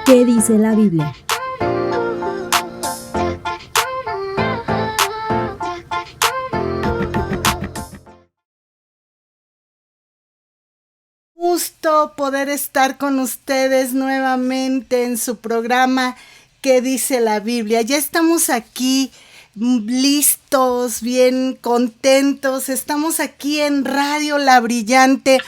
¿Qué dice la Biblia? Gusto poder estar con ustedes nuevamente en su programa ¿Qué dice la Biblia? Ya estamos aquí listos, bien contentos. Estamos aquí en Radio La Brillante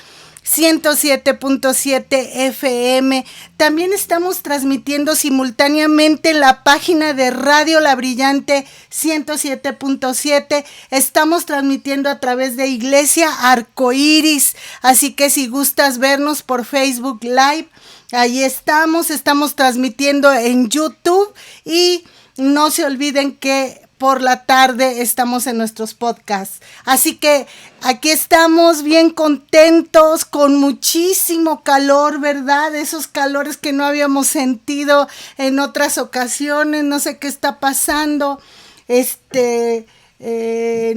107.7 FM. También estamos transmitiendo simultáneamente en la página de Radio La Brillante 107.7. Estamos transmitiendo a través de Iglesia Arcoíris. Así que si gustas vernos por Facebook Live, ahí estamos transmitiendo en YouTube y no se olviden que por la tarde estamos en nuestros podcasts. Así que aquí estamos bien contentos, con muchísimo calor, ¿verdad? Esos calores que no habíamos sentido en otras ocasiones. No sé qué está pasando. En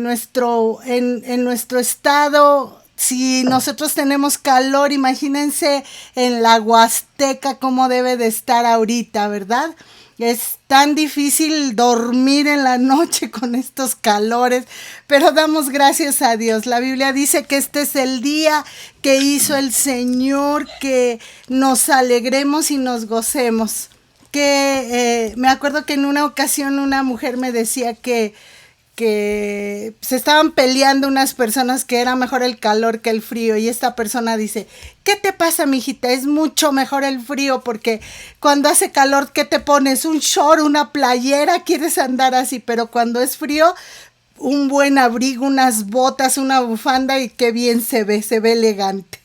nuestro estado, si nosotros tenemos calor, imagínense en la Huasteca cómo debe de estar ahorita, ¿verdad? Es tan difícil dormir en la noche con estos calores, pero damos gracias a Dios. La Biblia dice que este es el día que hizo el Señor, que nos alegremos y nos gocemos. Me acuerdo que en una ocasión una mujer me decía que se estaban peleando unas personas que era mejor el calor que el frío, y esta persona dice: ¿qué te pasa, mijita? Es mucho mejor el frío, porque cuando hace calor, ¿qué te pones? Un short, una playera, quieres andar así, pero cuando es frío, un buen abrigo, unas botas, una bufanda, y qué bien se ve elegante,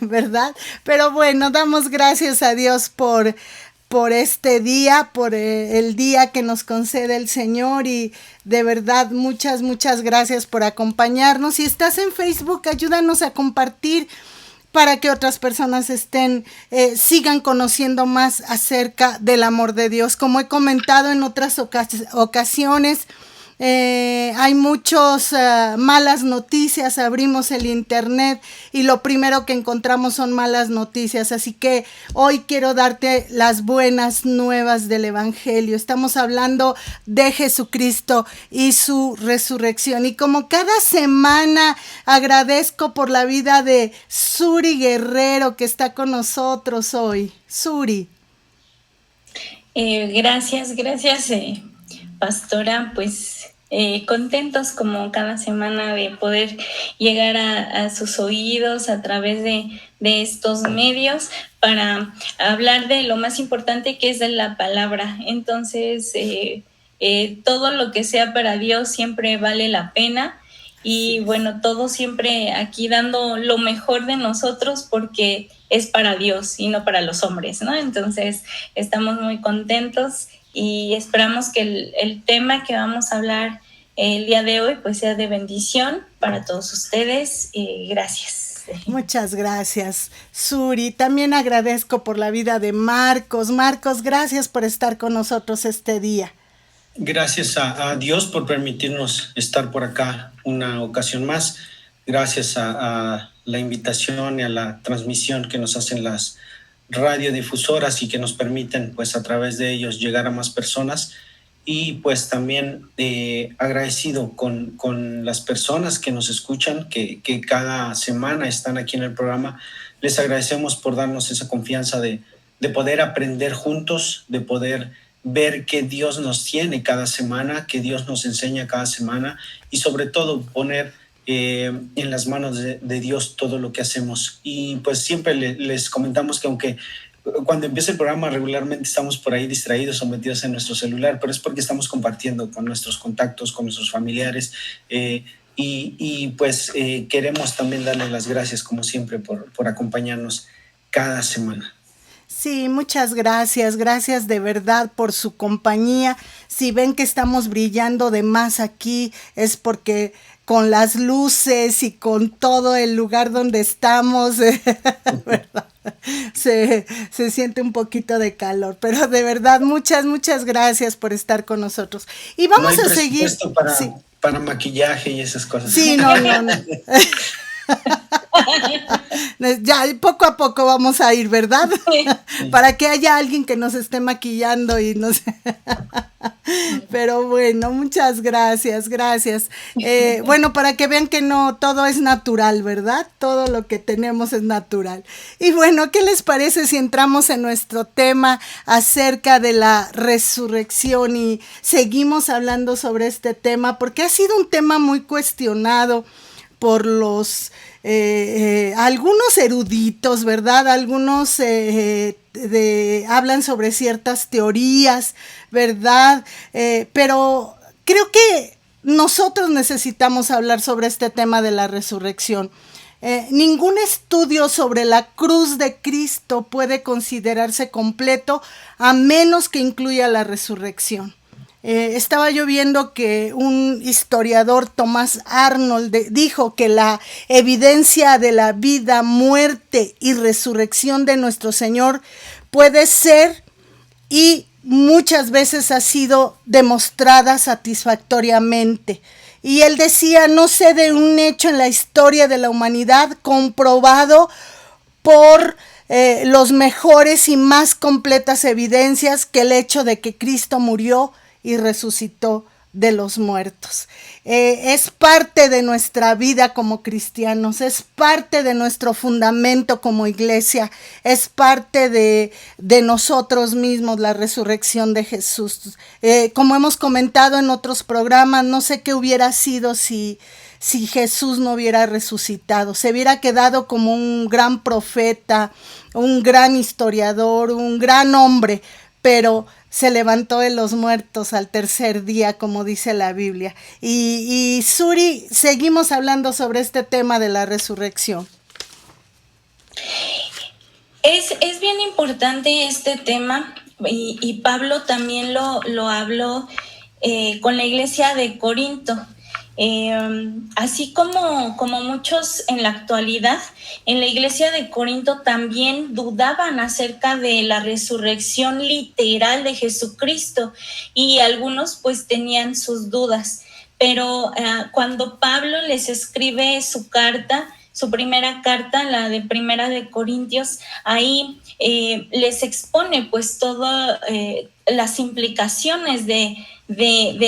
¿verdad? Pero bueno, damos gracias a Dios por este día, por el día que nos concede el Señor, y de verdad muchas gracias por acompañarnos. Si estás en Facebook, ayúdanos a compartir para que otras personas sigan conociendo más acerca del amor de Dios. Como he comentado en otras ocasiones, hay muchas malas noticias. Abrimos el internet y lo primero que encontramos son malas noticias, así que hoy quiero darte las buenas nuevas del Evangelio. Estamos hablando de Jesucristo y su resurrección, y como cada semana agradezco por la vida de Suri Guerrero, que está con nosotros hoy. Suri. Gracias, pastora. Pues contentos como cada semana de poder llegar a sus oídos a través de estos medios para hablar de lo más importante, que es de la palabra. Entonces, todo lo que sea para Dios siempre vale la pena. Y bueno, todo siempre aquí dando lo mejor de nosotros, porque es para Dios y no para los hombres, ¿no? Entonces, estamos muy contentos y esperamos que el tema que vamos a hablar el día de hoy pues sea de bendición para todos ustedes. Gracias. Muchas gracias, Suri. También agradezco por la vida de Marcos. Marcos, gracias por estar con nosotros este día. Gracias a Dios por permitirnos estar por acá una ocasión más. gracias a la invitación y a la transmisión que nos hacen las radiodifusoras y que nos permiten pues a través de ellos llegar a más personas. Y pues también agradecido con las personas que nos escuchan, que cada semana están aquí en el programa. Les agradecemos por darnos esa confianza de poder aprender juntos, de poder ver que Dios nos tiene cada semana, que Dios nos enseña cada semana y sobre todo poner en las manos de Dios todo lo que hacemos. Y pues siempre les comentamos que aunque cuando empieza el programa regularmente estamos por ahí distraídos o metidos en nuestro celular, pero es porque estamos compartiendo con nuestros contactos, con nuestros familiares, y pues queremos también darles las gracias como siempre por acompañarnos cada semana. Sí, muchas gracias, gracias de verdad por su compañía. Si ven que estamos brillando de más aquí, es porque con las luces y con todo el lugar donde estamos, ¿verdad? Se siente un poquito de calor, pero de verdad, muchas gracias por estar con nosotros. Y vamos a seguir. Para maquillaje y esas cosas. Sí, no. Ya poco a poco vamos a ir, ¿verdad? Sí. Para que haya alguien que nos esté maquillando y nos... Pero bueno, muchas gracias. Bueno, para que vean que no todo es natural, ¿verdad? Todo lo que tenemos es natural. Y bueno, ¿qué les parece si entramos en nuestro tema acerca de la resurrección y seguimos hablando sobre este tema? Porque ha sido un tema muy cuestionado por los algunos eruditos, ¿verdad? Algunos hablan sobre ciertas teorías, ¿verdad? Pero creo que nosotros necesitamos hablar sobre este tema de la resurrección. Ningún estudio sobre la cruz de Cristo puede considerarse completo a menos que incluya la resurrección. Estaba yo viendo que un historiador, Thomas Arnold, dijo que la evidencia de la vida, muerte y resurrección de nuestro Señor puede ser y muchas veces ha sido demostrada satisfactoriamente. Y él decía, no sé de un hecho en la historia de la humanidad comprobado por los mejores y más completas evidencias que el hecho de que Cristo murió y resucitó de los muertos. Es parte de nuestra vida como cristianos, es parte de nuestro fundamento como iglesia, es parte de nosotros mismos la resurrección de Jesús. Como hemos comentado en otros programas, no sé qué hubiera sido si Jesús no hubiera resucitado. Se hubiera quedado como un gran profeta, un gran historiador, un gran hombre, pero se levantó de los muertos al tercer día, como dice la Biblia. Y Suri, seguimos hablando sobre este tema de la resurrección. Es bien importante este tema y Pablo también lo habló con la iglesia de Corinto. Así como muchos en la actualidad, en la iglesia de Corinto también dudaban acerca de la resurrección literal de Jesucristo y algunos pues tenían sus dudas, pero cuando Pablo les escribe su carta, su primera carta, la de Primera de Corintios, ahí les expone pues todas las implicaciones de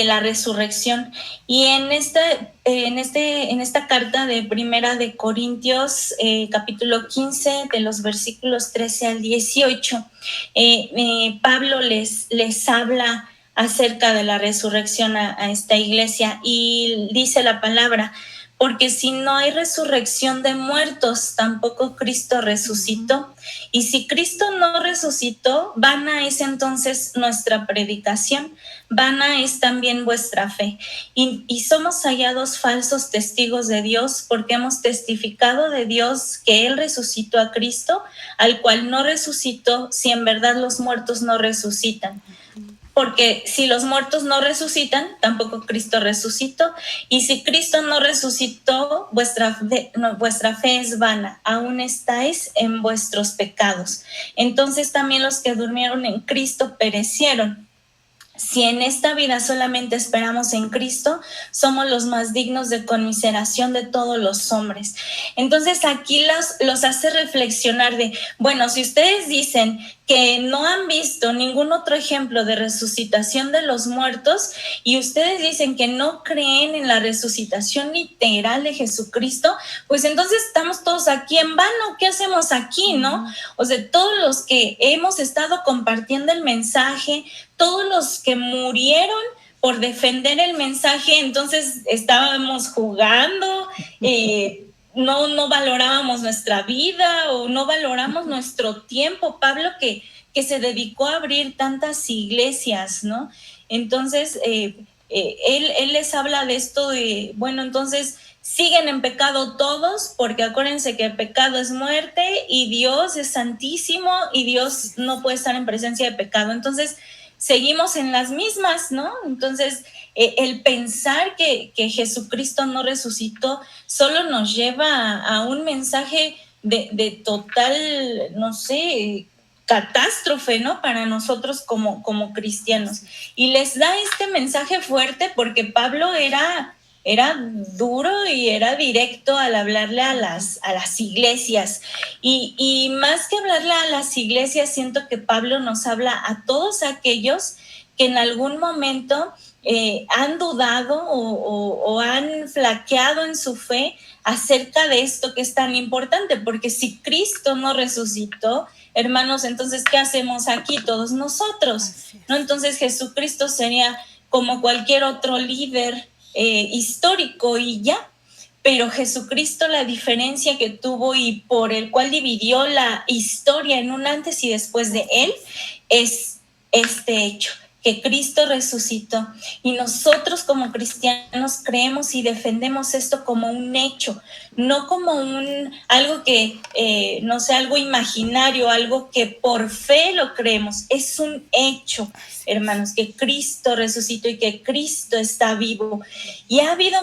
la resurrección. Y en esta carta de Primera de Corintios, capítulo 15, de los versículos 13 al 18, Pablo les habla acerca de la resurrección a esta iglesia y dice la palabra: porque si no hay resurrección de muertos, tampoco Cristo resucitó. Y si Cristo no resucitó, vana es entonces nuestra predicación, vana es también vuestra fe. Y somos hallados falsos testigos de Dios, porque hemos testificado de Dios que Él resucitó a Cristo, al cual no resucitó, si en verdad los muertos no resucitan. Porque si los muertos no resucitan, tampoco Cristo resucitó. Y si Cristo no resucitó, vuestra fe es vana, aún estáis en vuestros pecados. Entonces también los que durmieron en Cristo perecieron. si en esta vida solamente esperamos en Cristo, somos los más dignos de conmiseración de todos los hombres. Entonces aquí los hace reflexionar de, bueno, si ustedes dicen que no han visto ningún otro ejemplo de resucitación de los muertos y ustedes dicen que no creen en la resucitación literal de Jesucristo, pues entonces estamos todos aquí en vano. ¿Qué hacemos aquí, no? O sea, todos los que hemos estado compartiendo el mensaje, todos los que murieron por defender el mensaje, entonces estábamos jugando, no valorábamos nuestra vida o no valoramos nuestro tiempo. Pablo que se dedicó a abrir tantas iglesias, ¿no? Entonces, él les habla de esto de, bueno, entonces siguen en pecado todos, porque acuérdense que el pecado es muerte y Dios es santísimo y Dios no puede estar en presencia de pecado. Entonces, seguimos en las mismas, ¿no? Entonces, el pensar que Jesucristo no resucitó solo nos lleva a un mensaje de total, no sé, catástrofe, ¿no? Para nosotros como cristianos. Y les da este mensaje fuerte porque Pablo era duro y era directo al hablarle a las iglesias. Y más que hablarle a las iglesias, siento que Pablo nos habla a todos aquellos que en algún momento han dudado o han flaqueado en su fe acerca de esto que es tan importante, porque si Cristo no resucitó, hermanos, entonces, ¿qué hacemos aquí todos nosotros? ¿No? Entonces, Jesucristo sería como cualquier otro líder histórico y ya. Pero Jesucristo, la diferencia que tuvo y por el cual dividió la historia en un antes y después de él, es este hecho, que Cristo resucitó. Y nosotros como cristianos creemos y defendemos esto como un hecho, no como algo que, no sé, algo imaginario, algo que por fe lo creemos. Es un hecho, hermanos, que Cristo resucitó y que Cristo está vivo. Y ha habido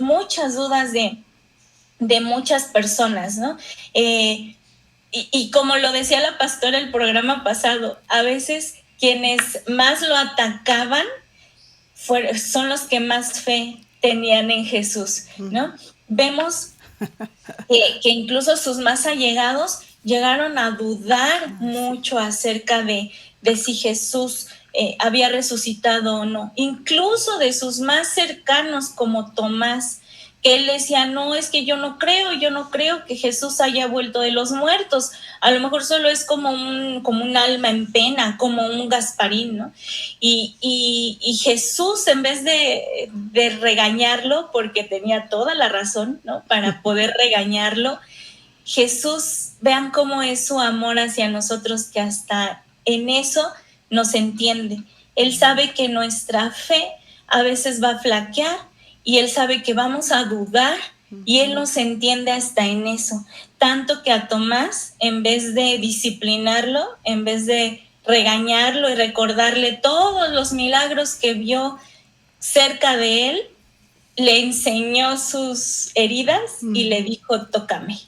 muchas dudas de muchas personas, ¿no? Y como lo decía la pastora el programa pasado, a veces quienes más lo atacaban son los que más fe tenían en Jesús, ¿no? Vemos que incluso sus más allegados llegaron a dudar mucho acerca de si Jesús había resucitado o no. Incluso de sus más cercanos como Tomás, que él decía, no, es que yo no creo que Jesús haya vuelto de los muertos. A lo mejor solo es como un alma en pena, como un Gasparín, ¿no? Y Jesús, en vez de regañarlo, porque tenía toda la razón, ¿no? Para poder regañarlo, Jesús, vean cómo es su amor hacia nosotros, que hasta en eso nos entiende. Él sabe que nuestra fe a veces va a flaquear, y Él sabe que vamos a dudar y Él nos entiende hasta en eso. Tanto que a Tomás, en vez de disciplinarlo, en vez de regañarlo y recordarle todos los milagros que vio cerca de él, le enseñó sus heridas y le dijo, tócame,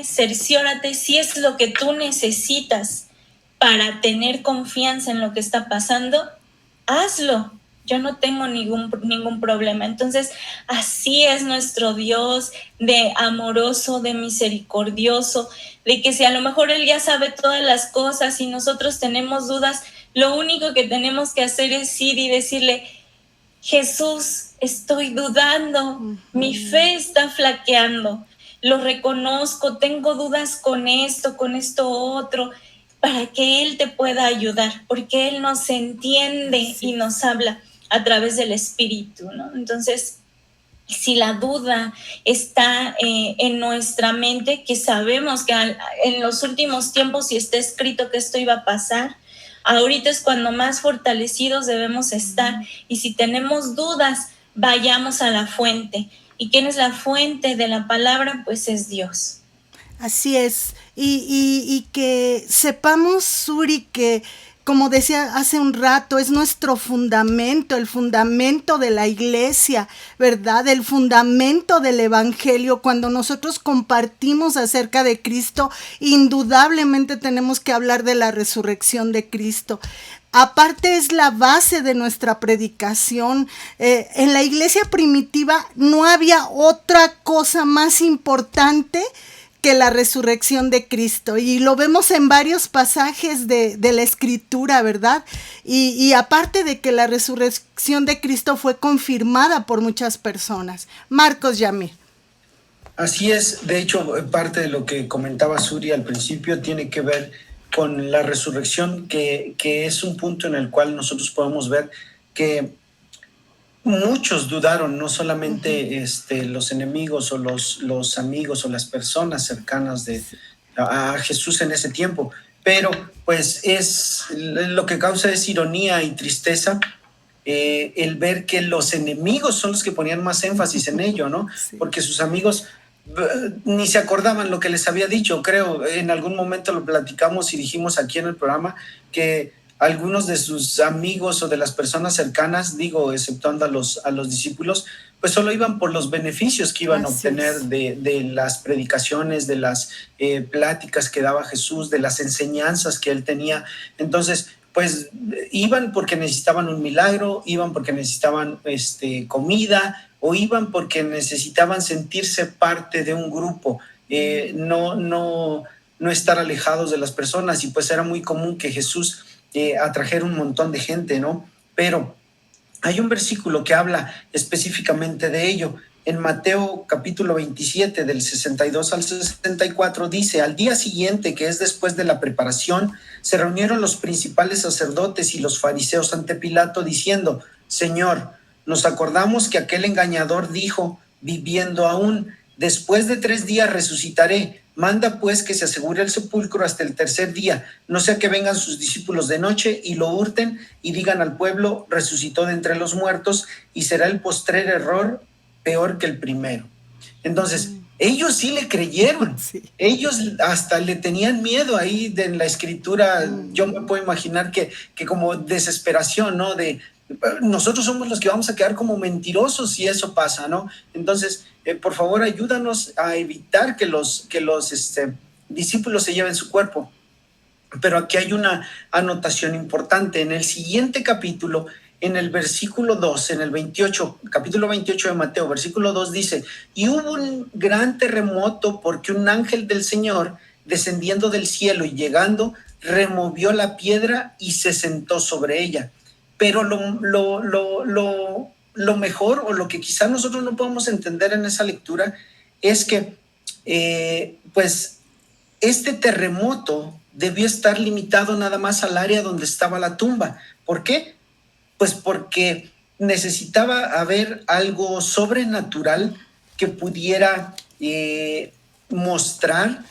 cerciórate si es lo que tú necesitas para tener confianza en lo que está pasando, hazlo. Yo no tengo ningún problema. Entonces, así es nuestro Dios, de amoroso, de misericordioso, de que si a lo mejor Él ya sabe todas las cosas y nosotros tenemos dudas, lo único que tenemos que hacer es ir y decirle, Jesús, estoy dudando, mi fe está flaqueando, lo reconozco, tengo dudas con esto otro, para que Él te pueda ayudar, porque Él nos entiende y nos habla a través del Espíritu, ¿no? Entonces, si la duda está en nuestra mente, que sabemos que en los últimos tiempos, si está escrito que esto iba a pasar, ahorita es cuando más fortalecidos debemos estar. Y si tenemos dudas, vayamos a la fuente. ¿Y quién es la fuente de la palabra? Pues es Dios. Así es. Y que sepamos, Suri, que como decía hace un rato, es nuestro fundamento, el fundamento de la iglesia, ¿verdad? El fundamento del evangelio. Cuando nosotros compartimos acerca de Cristo, indudablemente tenemos que hablar de la resurrección de Cristo. aparte es la base de nuestra predicación. En la iglesia primitiva no había otra cosa más importante que la resurrección de Cristo, y lo vemos en varios pasajes de la Escritura, ¿verdad? Y aparte de que la resurrección de Cristo fue confirmada por muchas personas. Marcos Yamir. Así es, de hecho, parte de lo que comentaba Suri al principio tiene que ver con la resurrección, que es un punto en el cual nosotros podemos ver que muchos dudaron, no solamente los enemigos o los amigos o las personas cercanas a Jesús en ese tiempo, pero pues lo que causa es ironía y tristeza el ver que los enemigos son los que ponían más énfasis en ello, ¿no? Sí. Porque sus amigos ni se acordaban lo que les había dicho. Creo, en algún momento lo platicamos y dijimos aquí en el programa que algunos de sus amigos o de las personas cercanas, exceptuando a los discípulos, pues solo iban por los beneficios que iban a obtener de las predicaciones, de las pláticas que daba Jesús, de las enseñanzas que él tenía. Entonces, pues iban porque necesitaban un milagro, iban porque necesitaban comida, o iban porque necesitaban sentirse parte de un grupo, no estar alejados de las personas. Y pues era muy común que Jesús atrajera un montón de gente, ¿no? Pero hay un versículo que habla específicamente de ello. En Mateo capítulo 27, del 62 al 64, dice: al día siguiente, que es después de la preparación, se reunieron los principales sacerdotes y los fariseos ante Pilato, diciendo: Señor, nos acordamos que aquel engañador dijo, viviendo aún, después de 3 días resucitaré. Manda pues que se asegure el sepulcro hasta el 3er día, no sea que vengan sus discípulos de noche y lo hurten y digan al pueblo: resucitó de entre los muertos, y será el postrer error peor que el primero. Entonces, ellos sí le creyeron, ellos hasta le tenían miedo ahí en la escritura. Yo me puedo imaginar que como desesperación, ¿no? De nosotros somos los que vamos a quedar como mentirosos si eso pasa, ¿no? Entonces, por favor, ayúdanos a evitar que los discípulos se lleven su cuerpo. Pero aquí hay una anotación importante. En el siguiente capítulo, en el versículo 2, en el 28, capítulo 28 de Mateo, versículo 2 dice: y hubo un gran terremoto porque un ángel del Señor, descendiendo del cielo y llegando, removió la piedra y se sentó sobre ella. Pero lo mejor, o lo que quizás nosotros no podemos entender en esa lectura, es que pues este terremoto debió estar limitado nada más al área donde estaba la tumba. ¿Por qué? Pues porque necesitaba haber algo sobrenatural que pudiera mostrar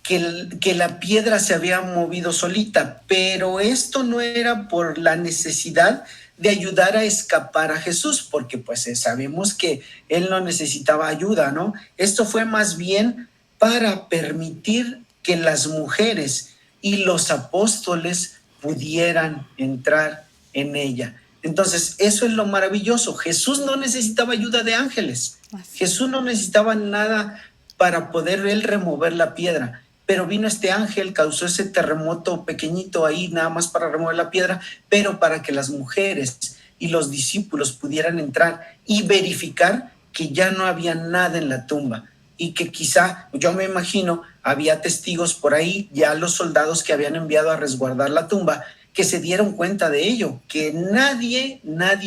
que la piedra se había movido solita, pero esto no era por la necesidad de ayudar a escapar a Jesús, porque pues sabemos que él no necesitaba ayuda, ¿no? Esto fue más bien para permitir que las mujeres y los apóstoles pudieran entrar en ella. Entonces, eso es lo maravilloso. Jesús no necesitaba ayuda de ángeles. Jesús no necesitaba nada para poder él remover la piedra. Pero vino este ángel, causó ese terremoto pequeñito ahí, nada más para remover la piedra, pero para que las mujeres y los discípulos pudieran entrar y verificar que ya no había nada en la tumba, y que quizá, yo me imagino, había testigos por ahí, ya los soldados que habían enviado a resguardar la tumba, que se dieron cuenta de ello, que nadie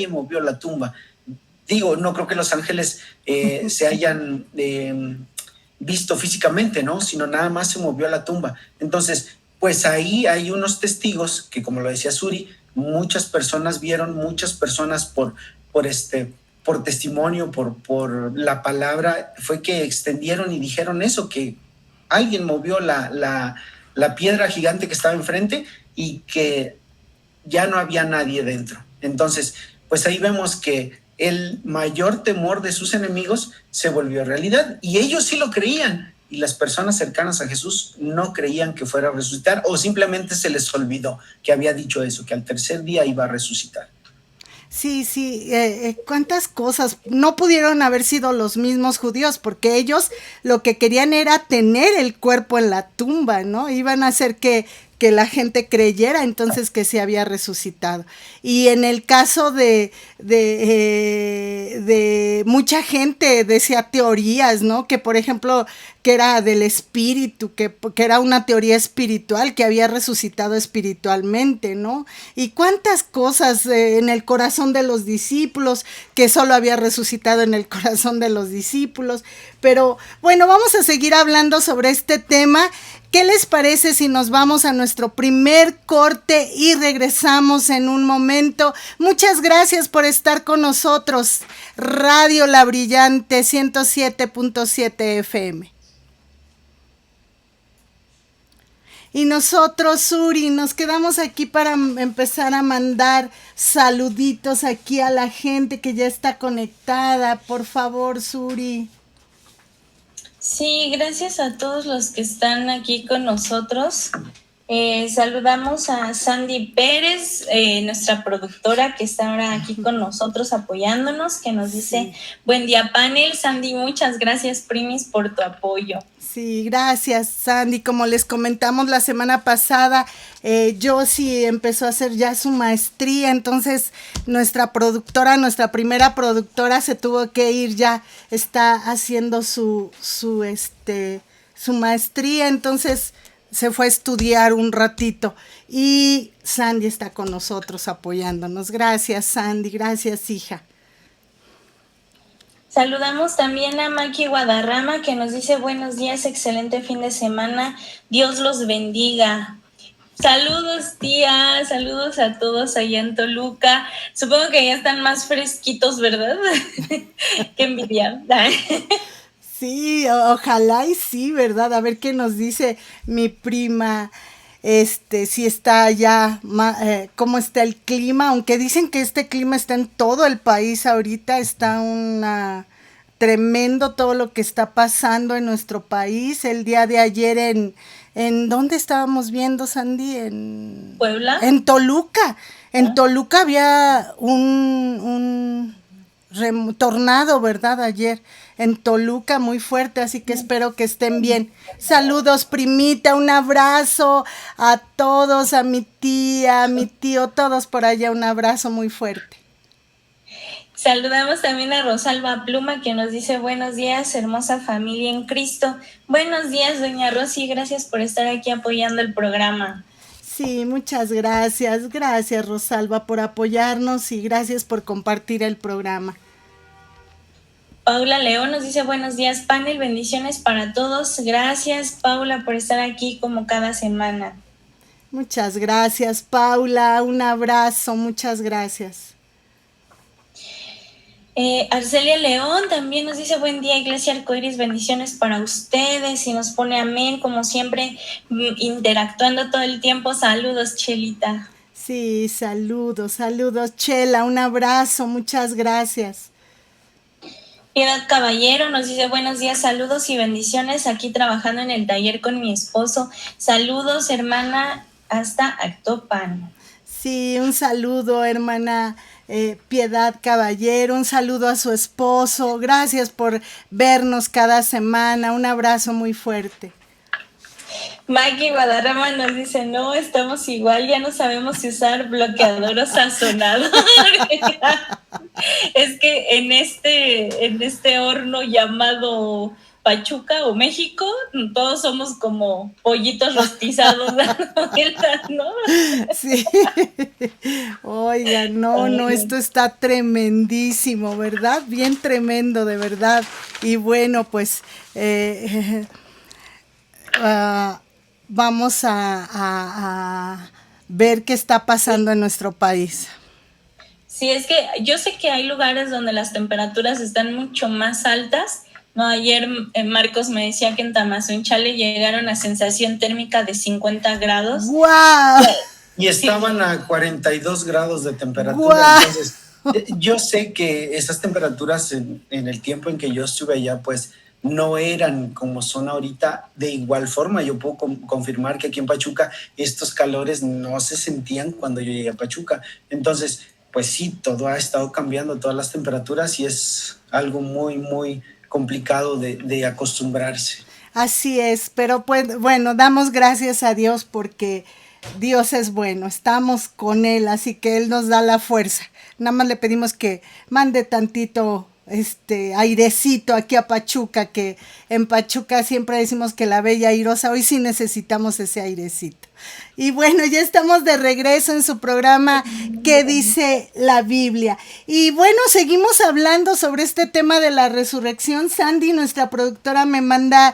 movió la tumba. No creo que los ángeles se hayan visto físicamente, ¿no? Sino nada más se movió a la tumba. Entonces, pues ahí hay unos testigos que, como lo decía Suri, muchas personas vieron, muchas personas por testimonio, por la palabra, fue que extendieron y dijeron eso, que alguien movió la piedra gigante que estaba enfrente y que ya no había nadie dentro. Entonces, pues ahí vemos que el mayor temor de sus enemigos se volvió realidad, y ellos sí lo creían, y las personas cercanas a Jesús no creían que fuera a resucitar, o simplemente se les olvidó que había dicho eso, que al 3er día iba a resucitar. Sí, cuántas cosas. No pudieron haber sido los mismos judíos, porque ellos lo que querían era tener el cuerpo en la tumba, ¿no? Iban a hacer que que la gente creyera entonces que se había resucitado. Y en el caso de mucha gente decía teorías, ¿no? Que por ejemplo, que era del espíritu, que era una teoría espiritual, que había resucitado espiritualmente, ¿no? Y cuántas cosas en el corazón de los discípulos, que solo había resucitado en el corazón de los discípulos. Pero bueno, vamos a seguir hablando sobre este tema. ¿Qué les parece si nos vamos a nuestro primer corte y regresamos en un momento? Muchas gracias por estar con nosotros. Radio La Brillante 107.7 FM. Y nosotros, Suri, nos quedamos aquí para empezar a mandar saluditos aquí a la gente que ya está conectada. Por favor, Suri. Sí, gracias a todos los que están aquí con nosotros. Saludamos a Sandy Pérez, nuestra productora que está ahora aquí con nosotros apoyándonos, que nos dice buen día panel. Sandy, muchas gracias primis por tu apoyo. Sí, gracias Sandy. Como les comentamos la semana pasada, Josie empezó a hacer ya su maestría, entonces nuestra primera productora se tuvo que ir, ya está haciendo su maestría, entonces se fue a estudiar un ratito y Sandy está con nosotros apoyándonos. Gracias Sandy, gracias hija. Saludamos también a Maki Guadarrama que nos dice buenos días, excelente fin de semana, Dios los bendiga. Saludos tía, saludos a todos allá en Toluca, supongo que ya están más fresquitos, ¿verdad? Qué envidia. Sí, ojalá y sí, ¿verdad? A ver qué nos dice mi prima, si está allá, cómo está el clima, aunque dicen que este clima está en todo el país ahorita, está tremendo todo lo que está pasando en nuestro país. El día de ayer ¿en dónde estábamos viendo, Sandy? En Puebla. En Toluca. En Toluca había un tornado, ¿verdad? Ayer en Toluca muy fuerte, así que espero que estén bien. Saludos, primita, un abrazo a todos, a mi tía, a mi tío, todos por allá, un abrazo muy fuerte. Saludamos también a Rosalba Pluma que nos dice buenos días, hermosa familia en Cristo. Buenos días, doña Rosy, gracias por estar aquí apoyando el programa. Sí, muchas gracias. Gracias, Rosalba, por apoyarnos y gracias por compartir el programa. Paula León nos dice buenos días, panel, bendiciones para todos. Gracias, Paula, por estar aquí como cada semana. Muchas gracias, Paula. Un abrazo, muchas gracias. Arcelia León también nos dice buen día, Iglesia Arcoiris, bendiciones para ustedes y nos pone amén, como siempre, interactuando todo el tiempo. Saludos, Chelita. Sí, saludos, Chela, un abrazo, muchas gracias. Piedad Caballero nos dice buenos días, saludos y bendiciones, aquí trabajando en el taller con mi esposo. Saludos, hermana, hasta Actopan. Sí, un saludo, hermana Piedad Caballero, un saludo a su esposo. Gracias por vernos cada semana, un abrazo muy fuerte. Maggie Guadarrama nos dice, no, estamos igual, ya no sabemos si usar bloqueador o sazonador. Es que en este horno llamado Pachuca o México, todos somos como pollitos rostizados dando vueltas, ¿no? Sí. Oiga, no, esto está tremendísimo, ¿verdad? Bien tremendo, de verdad. Y bueno, pues vamos a ver qué está pasando en nuestro país. Sí, es que yo sé que hay lugares donde las temperaturas están mucho más altas, ¿no? Ayer Marcos me decía que en Tamazunchale llegaron a sensación térmica de 50 grados. ¡Guau! Y estaban a 42 grados de temperatura. ¡Guau! Entonces, yo sé que esas temperaturas en el tiempo en que yo estuve allá, pues no eran como son ahorita. De igual forma, yo puedo confirmar que aquí en Pachuca estos calores no se sentían cuando yo llegué a Pachuca. Entonces, pues sí, todo ha estado cambiando, todas las temperaturas, y es algo muy, muy complicado de acostumbrarse. Así es, pero pues bueno, damos gracias a Dios porque Dios es bueno, estamos con Él, así que Él nos da la fuerza. Nada más le pedimos que mande tantito airecito aquí a Pachuca, que en Pachuca siempre decimos que la bella airosa, hoy sí necesitamos ese airecito. Y bueno, ya estamos de regreso en su programa ¿Qué dice la Biblia? Y bueno, seguimos hablando sobre este tema de la resurrección. Sandy, nuestra productora, me manda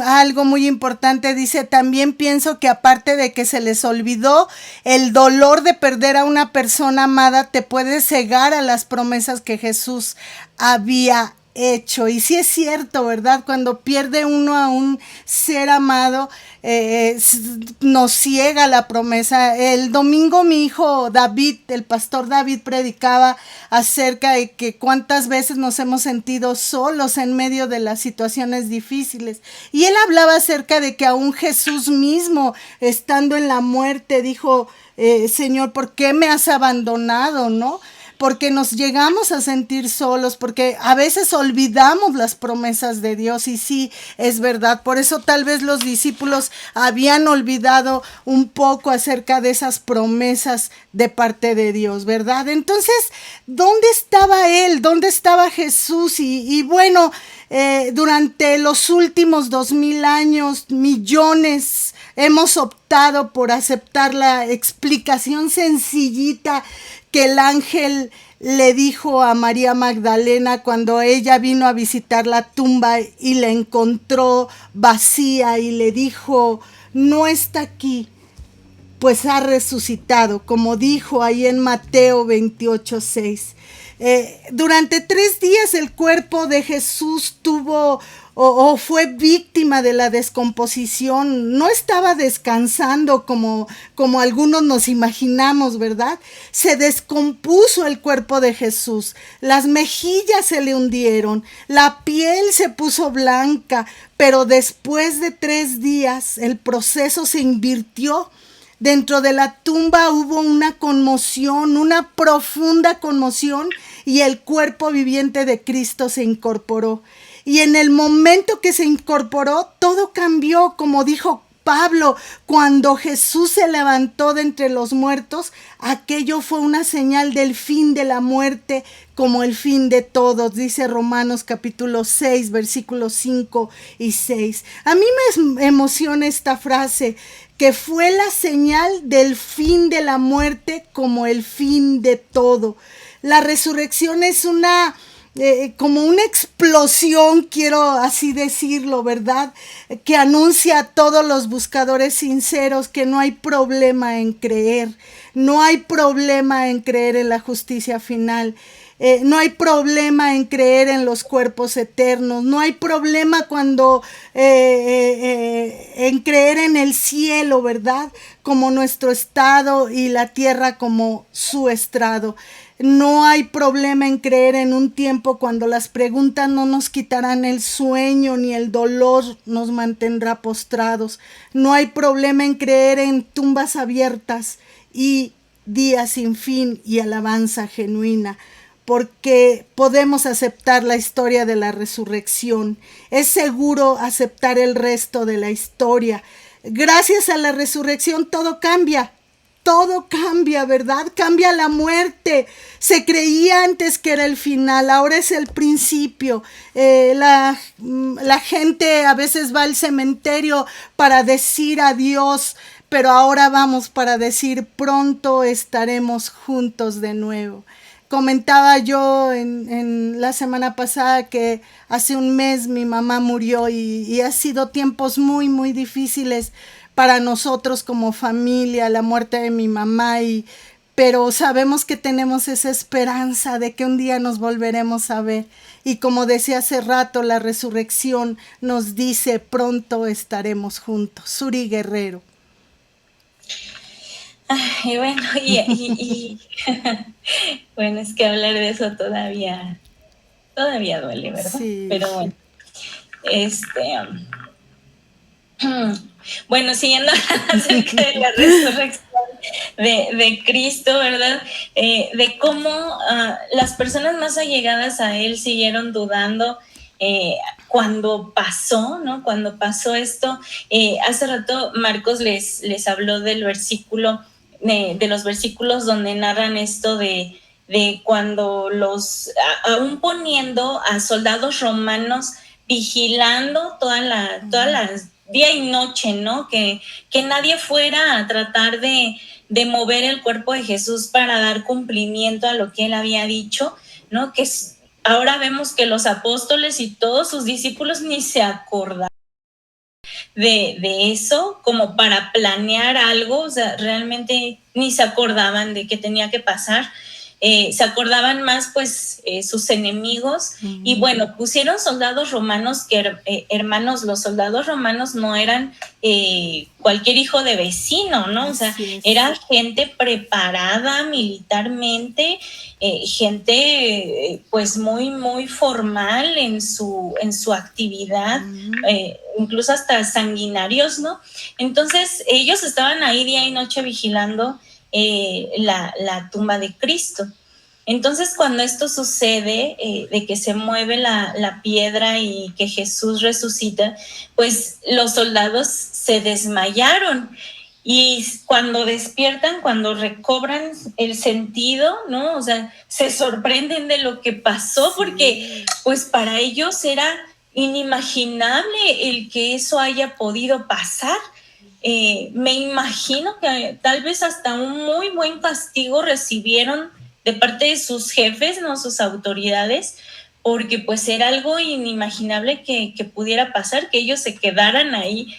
algo muy importante. Dice, también pienso que aparte de que se les olvidó, el dolor de perder a una persona amada te puede cegar a las promesas que Jesús había hecho. Y sí es cierto, ¿verdad? Cuando pierde uno a un ser amado, nos ciega la promesa. El domingo mi hijo David, el pastor David, predicaba acerca de que cuántas veces nos hemos sentido solos en medio de las situaciones difíciles. Y él hablaba acerca de que aún Jesús mismo, estando en la muerte, dijo, Señor, ¿por qué me has abandonado? ¿No? Porque nos llegamos a sentir solos, porque a veces olvidamos las promesas de Dios, y sí, es verdad. Por eso tal vez los discípulos habían olvidado un poco acerca de esas promesas de parte de Dios, ¿verdad? Entonces, ¿dónde estaba Él? ¿Dónde estaba Jesús? Y bueno, durante los últimos 2000 años, millones hemos optado por aceptar la explicación sencillita que el ángel le dijo a María Magdalena cuando ella vino a visitar la tumba y la encontró vacía, y le dijo, no está aquí, pues ha resucitado, como dijo ahí en Mateo 28:6. Durante 3 días el cuerpo de Jesús tuvo o fue víctima de la descomposición. No estaba descansando como algunos nos imaginamos, ¿verdad? Se descompuso el cuerpo de Jesús. Las mejillas se le hundieron, la piel se puso blanca, pero después de 3 días el proceso se invirtió. Dentro de la tumba hubo una conmoción, una profunda conmoción, y el cuerpo viviente de Cristo se incorporó. Y en el momento que se incorporó, todo cambió, como dijo Pablo, cuando Jesús se levantó de entre los muertos, aquello fue una señal del fin de la muerte, como el fin de todos, dice Romanos capítulo 6, versículos 5 y 6. A mí me emociona esta frase, que fue la señal del fin de la muerte como el fin de todo. La resurrección es como una explosión, quiero así decirlo, ¿verdad? Que anuncia a todos los buscadores sinceros que no hay problema en creer, no hay problema en creer en la justicia final. No hay problema en creer en los cuerpos eternos, no hay problema cuando en creer en el cielo, ¿verdad? Como nuestro estado y la tierra como su estrado. No hay problema en creer en un tiempo cuando las preguntas no nos quitarán el sueño ni el dolor nos mantendrá postrados. No hay problema en creer en tumbas abiertas y días sin fin y alabanza genuina, porque podemos aceptar la historia de la resurrección. Es seguro aceptar el resto de la historia. Gracias a la resurrección todo cambia, ¿verdad? Cambia la muerte. Se creía antes que era el final, ahora es el principio. La gente a veces va al cementerio para decir adiós, pero ahora vamos para decir pronto estaremos juntos de nuevo. Comentaba yo en la semana pasada que hace un mes mi mamá murió y ha sido tiempos muy, muy difíciles para nosotros como familia, la muerte de mi mamá, pero sabemos que tenemos esa esperanza de que un día nos volveremos a ver. Y como decía hace rato, la resurrección nos dice pronto estaremos juntos. Suri Guerrero. Y bueno, bueno, es que hablar de eso todavía duele, ¿verdad? Sí. Pero bueno, bueno, siguiendo acerca de la resurrección de Cristo, ¿verdad? De cómo las personas más allegadas a Él siguieron dudando cuando pasó, ¿no? Cuando pasó esto, hace rato Marcos les habló del versículo, de los versículos donde narran esto de cuando aún poniendo a soldados romanos vigilando toda la día y noche, ¿no? Que nadie fuera a tratar de mover el cuerpo de Jesús para dar cumplimiento a lo que él había dicho, ¿no? Que ahora vemos que los apóstoles y todos sus discípulos ni se acordaban de eso como para planear algo, o sea, realmente ni se acordaban de que tenía que pasar. Se acordaban más pues sus enemigos y bueno, pusieron soldados romanos que hermanos, los soldados romanos no eran cualquier hijo de vecino, ¿no? O sea, era gente preparada militarmente, gente pues muy, muy formal en su actividad, incluso hasta sanguinarios, ¿no? Entonces ellos estaban ahí día y noche vigilando la tumba de Cristo. Entonces, cuando esto sucede, de que se mueve la piedra y que Jesús resucita, pues los soldados se desmayaron. Y cuando despiertan, cuando recobran el sentido, ¿no? O sea, se sorprenden de lo que pasó, porque pues para ellos era inimaginable el que eso haya podido pasar. Me imagino que tal vez hasta un muy buen castigo recibieron de parte de sus jefes, no sus autoridades, porque pues era algo inimaginable que pudiera pasar, que ellos se quedaran ahí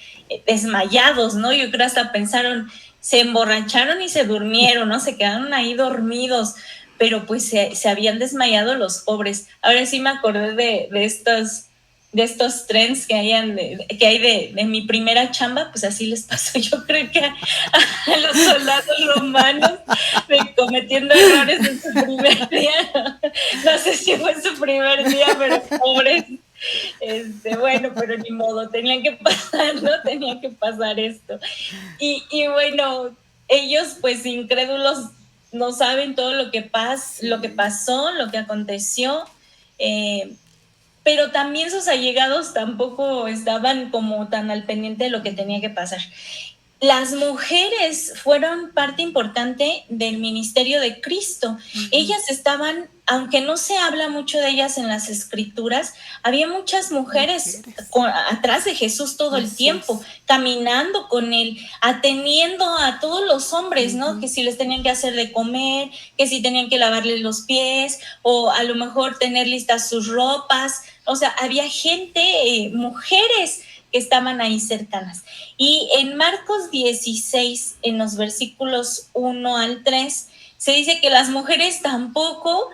desmayados, ¿no? Yo creo hasta pensaron, se emborracharon y se durmieron, ¿no? Se quedaron ahí dormidos, pero pues se habían desmayado los pobres. Ahora sí me acordé de estos trends que hay de mi primera chamba, pues así les pasó, yo creo que a los soldados romanos, cometiendo errores en su primer día. No sé si fue en su primer día, pero pobres. Bueno, pero ni modo, tenían que pasar, ¿no? Tenía que pasar esto. Y bueno, ellos pues incrédulos no saben todo lo que pasó, lo que aconteció, pero también sus allegados tampoco estaban como tan al pendiente de lo que tenía que pasar. Las mujeres fueron parte importante del ministerio de Cristo. Ellas estaban, aunque no se habla mucho de ellas en las escrituras, había muchas mujeres atrás de Jesús todo el tiempo, caminando con él, atendiendo a todos los hombres, ¿no? Que si les tenían que hacer de comer, que si tenían que lavarles los pies, o a lo mejor tener listas sus ropas. O sea, había gente, mujeres que estaban ahí cercanas. Y en Marcos 16, en los versículos 1 al 3, se dice que las mujeres tampoco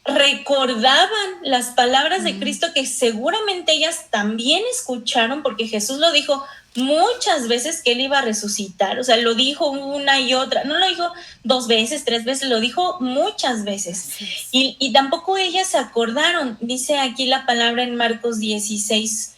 recordaban las palabras de Cristo, que seguramente ellas también escucharon, porque Jesús lo dijo muchas veces que él iba a resucitar. O sea, lo dijo una y otra, no lo dijo 2 veces, 3 veces, lo dijo muchas veces. Y tampoco ellas se acordaron. Dice aquí la palabra en Marcos 16,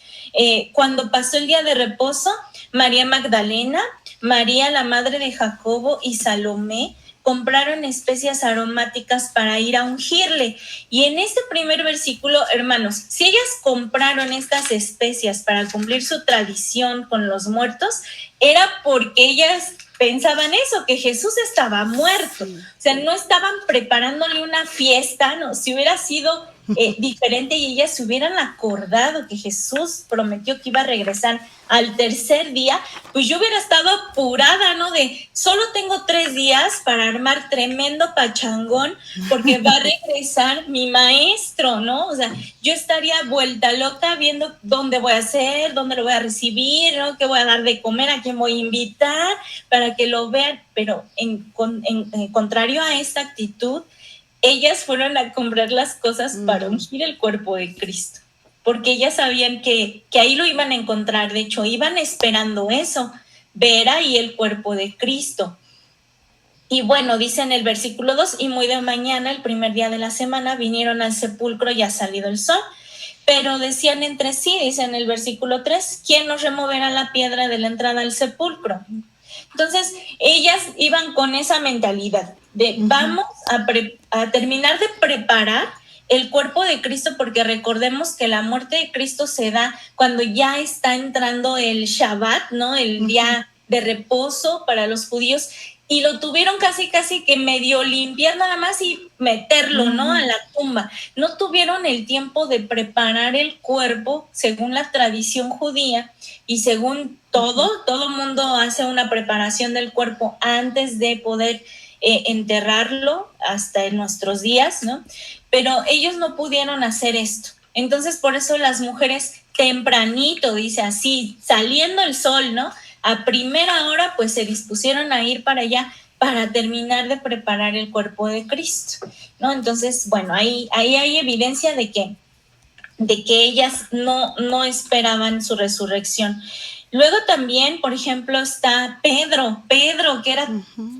cuando pasó el día de reposo, María Magdalena, María la madre de Jacobo y Salomé compraron especias aromáticas para ir a ungirle. Y en este primer versículo, hermanos, si ellas compraron estas especias para cumplir su tradición con los muertos, era porque ellas pensaban eso, que Jesús estaba muerto. O sea, no estaban preparándole una fiesta, no, si hubiera sido diferente y ellas se hubieran acordado que Jesús prometió que iba a regresar al tercer día, pues yo hubiera estado apurada, ¿no? De solo tengo 3 días para armar tremendo pachangón porque va a regresar mi maestro, ¿no? O sea, yo estaría vuelta loca viendo dónde voy a hacer, dónde lo voy a recibir, ¿no? Qué voy a dar de comer, a quién voy a invitar para que lo vean. Pero en contrario a esta actitud, ellas fueron a comprar las cosas para ungir el cuerpo de Cristo, porque ellas sabían que ahí lo iban a encontrar. De hecho, iban esperando eso, ver ahí el cuerpo de Cristo. Y bueno, dice en el versículo 2, y muy de mañana, el primer día de la semana, vinieron al sepulcro y ha salido el sol. Pero decían entre sí, dice en el versículo 3, ¿quién nos removerá la piedra de la entrada al sepulcro? Entonces, ellas iban con esa mentalidad de vamos a terminar de preparar el cuerpo de Cristo, porque recordemos que la muerte de Cristo se da cuando ya está entrando el Shabbat, ¿no? El día de reposo para los judíos, y lo tuvieron casi que medio limpiar nada más y meterlo, ¿no? A la tumba. No tuvieron el tiempo de preparar el cuerpo según la tradición judía y según todo mundo hace una preparación del cuerpo antes de poder enterrarlo hasta en nuestros días, ¿no? Pero ellos no pudieron hacer esto. Entonces, por eso las mujeres tempranito, dice así, saliendo el sol, ¿no? A primera hora, pues se dispusieron a ir para allá para terminar de preparar el cuerpo de Cristo, ¿no? Entonces, bueno, ahí hay evidencia de que ellas no esperaban su resurrección. Luego también, por ejemplo, está Pedro, que era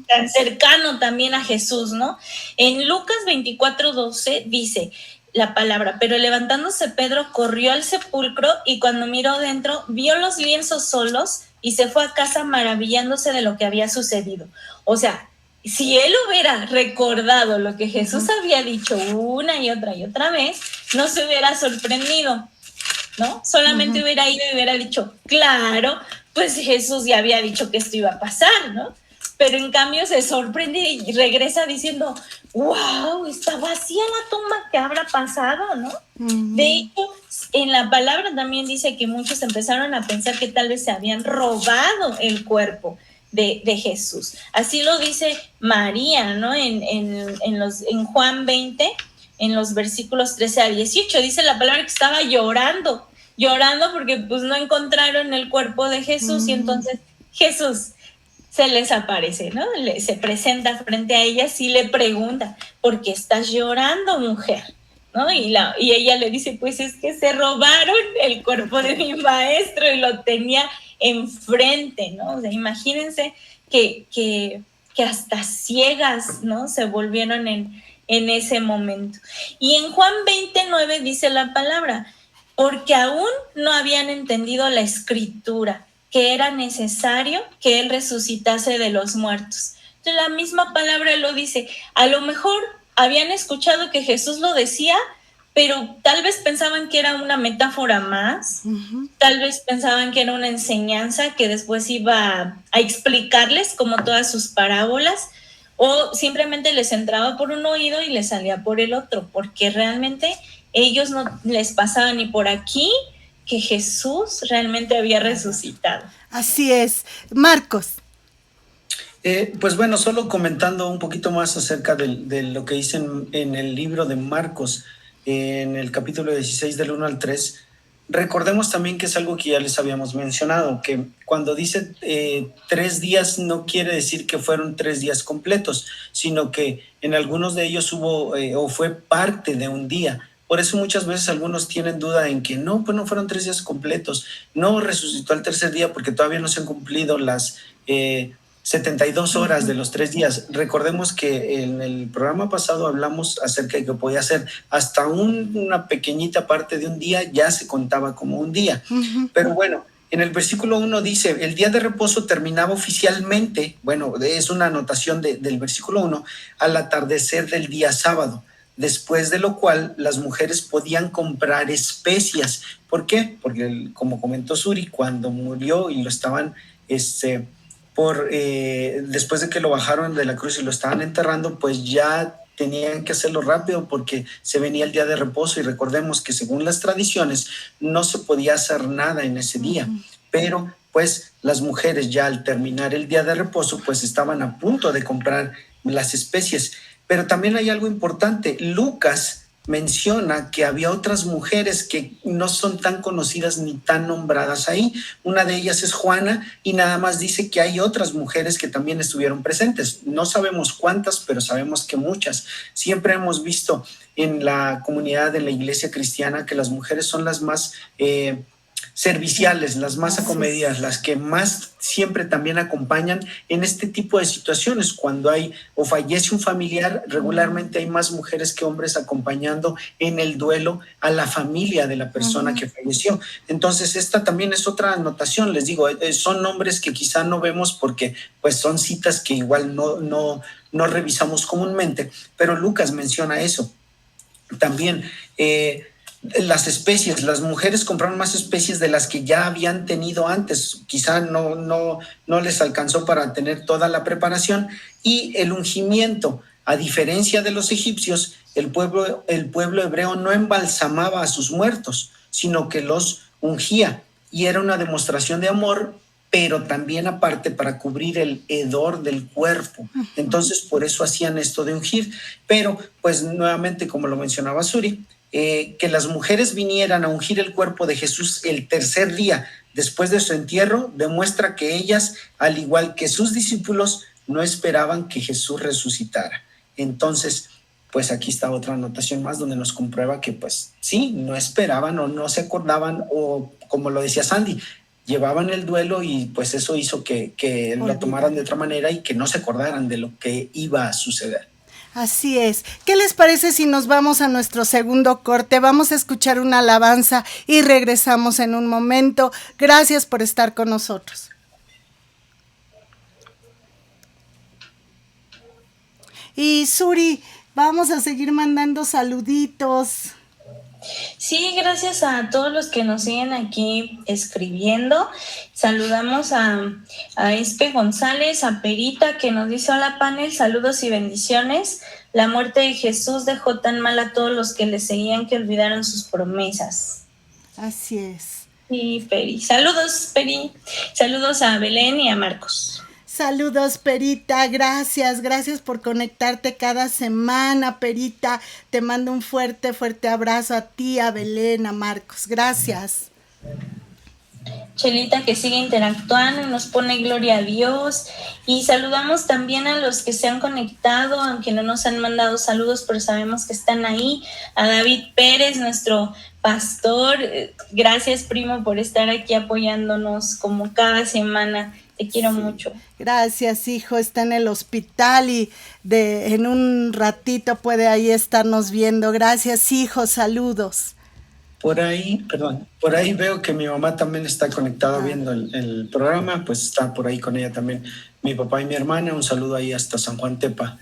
tan cercano también a Jesús, ¿no? En Lucas 24:12 dice la palabra: pero levantándose Pedro corrió al sepulcro y cuando miró dentro vio los lienzos solos y se fue a casa maravillándose de lo que había sucedido. O sea, si él hubiera recordado lo que Jesús había dicho una y otra vez, no se hubiera sorprendido, ¿no? Solamente hubiera ido y hubiera dicho, claro, pues Jesús ya había dicho que esto iba a pasar, ¿no? Pero en cambio se sorprende y regresa diciendo, wow, está vacía la tumba, ¿qué habrá pasado, no? De hecho, en la palabra también dice que muchos empezaron a pensar que tal vez se habían robado el cuerpo de Jesús. Así lo dice María, ¿no? En Juan 20, en los versículos 13 a 18, dice la palabra que estaba llorando porque pues no encontraron el cuerpo de Jesús y entonces Jesús se les aparece, ¿no? Se presenta frente a ellas y le pregunta, ¿por qué estás llorando, mujer? ¿No? Y ella le dice, pues es que se robaron el cuerpo de mi maestro y lo tenía enfrente, ¿no? O sea, imagínense que hasta ciegas, ¿no? Se volvieron en ese momento. Y en Juan 29 dice la palabra, porque aún no habían entendido la escritura, que era necesario que él resucitase de los muertos. Entonces, la misma palabra lo dice. A lo mejor habían escuchado que Jesús lo decía, pero tal vez pensaban que era una metáfora más, tal vez pensaban que era una enseñanza que después iba a explicarles como todas sus parábolas, o simplemente les entraba por un oído y les salía por el otro, porque realmente ellos no les pasaba ni por aquí que Jesús realmente había resucitado. Así es. Marcos. Pues bueno, solo comentando un poquito más acerca de lo que dice en el libro de Marcos, en el capítulo 16 del 1 al 3, recordemos también que es algo que ya les habíamos mencionado, que cuando dice 3 días no quiere decir que fueron 3 días completos, sino que en algunos de ellos hubo o fue parte de un día. Por eso muchas veces algunos tienen duda en que no, pues no fueron 3 días completos, no resucitó al tercer día porque todavía no se han cumplido las 72 horas de los 3 días. Recordemos que en el programa pasado hablamos acerca de que podía ser hasta una pequeñita parte de un día, ya se contaba como un día. Pero bueno, en el versículo 1 dice, el día de reposo terminaba oficialmente, bueno, es una anotación del versículo 1, al atardecer del día sábado, después de lo cual las mujeres podían comprar especias. ¿Por qué? Porque, como comentó Suri, cuando murió y lo estaban, después de que lo bajaron de la cruz y lo estaban enterrando, pues ya tenían que hacerlo rápido porque se venía el día de reposo y recordemos que según las tradiciones no se podía hacer nada en ese día, pero pues las mujeres ya al terminar el día de reposo pues estaban a punto de comprar las especies. Pero también hay algo importante. Lucas menciona que había otras mujeres que no son tan conocidas ni tan nombradas ahí. Una de ellas es Juana y nada más dice que hay otras mujeres que también estuvieron presentes. No sabemos cuántas, pero sabemos que muchas. Siempre hemos visto en la comunidad de la iglesia cristiana que las mujeres son las más serviciales, las más acomedidas, las que más siempre también acompañan en este tipo de situaciones. Cuando hay o fallece un familiar, regularmente hay más mujeres que hombres acompañando en el duelo a la familia de la persona que falleció. Entonces esta también es otra anotación, les digo, son nombres que quizá no vemos porque pues son citas que igual no revisamos comúnmente, pero Lucas menciona eso. También las especies, las mujeres compraron más especies de las que ya habían tenido antes, quizá no les alcanzó para tener toda la preparación, y el ungimiento, a diferencia de los egipcios, el pueblo hebreo no embalsamaba a sus muertos, sino que los ungía, y era una demostración de amor, pero también aparte para cubrir el hedor del cuerpo. Entonces, por eso hacían esto de ungir. Pero, pues nuevamente, como lo mencionaba Suri, que las mujeres vinieran a ungir el cuerpo de Jesús el tercer día después de su entierro, demuestra que ellas, al igual que sus discípulos, no esperaban que Jesús resucitara. Entonces, pues aquí está otra anotación más donde nos comprueba que pues sí, no esperaban o no se acordaban, o como lo decía Sandy, llevaban el duelo y pues eso hizo que lo tomaran de otra manera y que no se acordaran de lo que iba a suceder. Así es. ¿Qué les parece si nos vamos a nuestro segundo corte? Vamos a escuchar una alabanza y regresamos en un momento. Gracias por estar con nosotros. Y Suri, vamos a seguir mandando saluditos. Sí, gracias a todos los que nos siguen aquí escribiendo. Saludamos a Espe González, a Perita, que nos dice: hola panel, saludos y bendiciones. La muerte de Jesús dejó tan mal a todos los que le seguían que olvidaron sus promesas. Así es. Y Peri, saludos Peri, saludos a Belén y a Marcos. Saludos, Perita, gracias por conectarte cada semana, Perita. Te mando un fuerte abrazo a ti, a Belén, a Marcos. Gracias. Chelita, que sigue interactuando, nos pone gloria a Dios. Y saludamos también a los que se han conectado, aunque no nos han mandado saludos, pero sabemos que están ahí. A David Pérez, nuestro pastor. Gracias, primo, por estar aquí apoyándonos como cada semana. Te quiero mucho. Gracias, hijo. Está en el hospital y en un ratito puede ahí estarnos viendo. Gracias, hijo. Saludos. Por ahí veo que mi mamá también está conectada viendo el programa, pues está por ahí con ella también mi papá y mi hermana. Un saludo ahí hasta San Juan Tepa.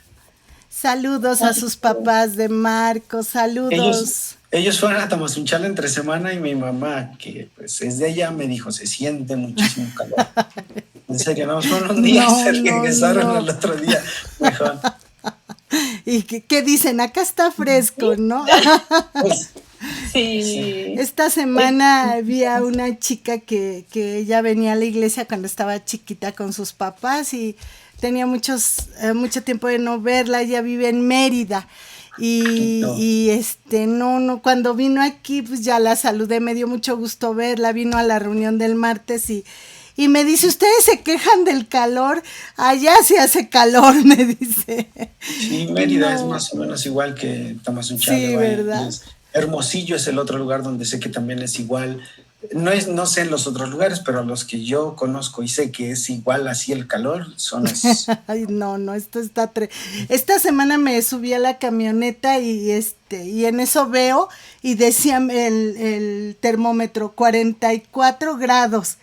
Saludos a sus papás de Marcos. Saludos. Ellos fueron a Tamazunchale entre semana y mi mamá, que pues es de allá, me dijo: se siente muchísimo calor. En serio, no, fueron un día, se regresaron el otro día. Mejor. ¿Y qué dicen? Acá está fresco, ¿no? Pues, sí. Esta semana había una chica que ella venía a la iglesia cuando estaba chiquita con sus papás y tenía mucho tiempo de no verla. Ella vive en Mérida. Y cuando vino aquí, pues ya la saludé, me dio mucho gusto verla. Vino a la reunión del martes y me dice: ustedes se quejan del calor, allá se hace calor, me dice. Sí, Mérida es más o menos igual que Tamazunchale. Sí, ¿verdad? Hermosillo es el otro lugar donde sé que también es igual. No sé en los otros lugares, pero los que yo conozco y sé que es igual así el calor son esos. Ay, no, esto está esta semana me subí a la camioneta y en eso veo y decía el termómetro 44 grados